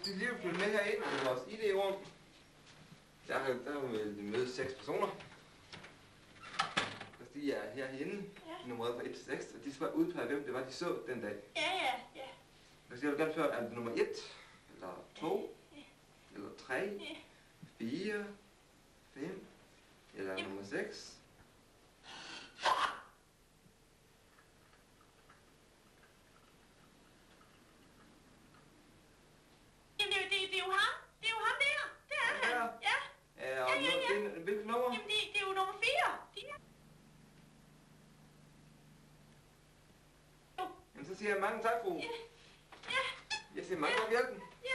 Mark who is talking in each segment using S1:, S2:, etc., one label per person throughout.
S1: skal lige følge med herind i vores ID-rum. Der vil møde 6 personer. De er herinde, nummeret fra 1 til 6, og de skal udpege, hvem det var, de så den dag.
S2: Ja.
S1: Jeg vil gerne spørge, er det nummer 1, eller 2, eller 3, 4, 5, eller nummer 6?
S2: Jamen, det er jo ham. Det er jo ham der. Det er han. Ja.
S1: Hvilket nummer?
S2: Jamen, det er jo nummer 4.
S1: Jamen, så siger jeg mange tak, fru.
S2: Ja.
S1: Jeg siger mange tak for hjælpen.
S2: Ja.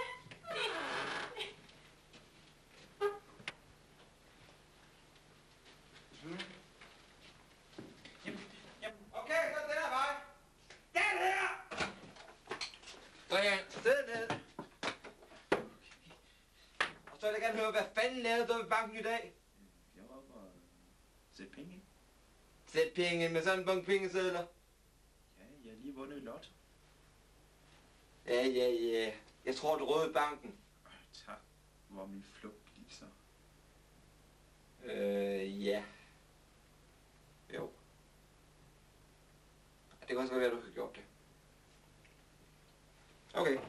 S1: Okay, så den her vej. Den her!
S3: Brian,
S1: Sid ned. Og så vil jeg gerne høre, hvad fanden lavede du ved banken i dag?
S4: Jeg var oppe og sætte penge ind.
S1: Sæt penge ind med sådan en bunke pengesedler.
S4: Ja, jeg har lige vundet i lotto.
S1: Ja. Jeg tror, du røde banken.
S4: Tak. Hvor er min flugt lige så?
S1: Ja. Jo. Det kan også godt være, du har gjort det. Okay.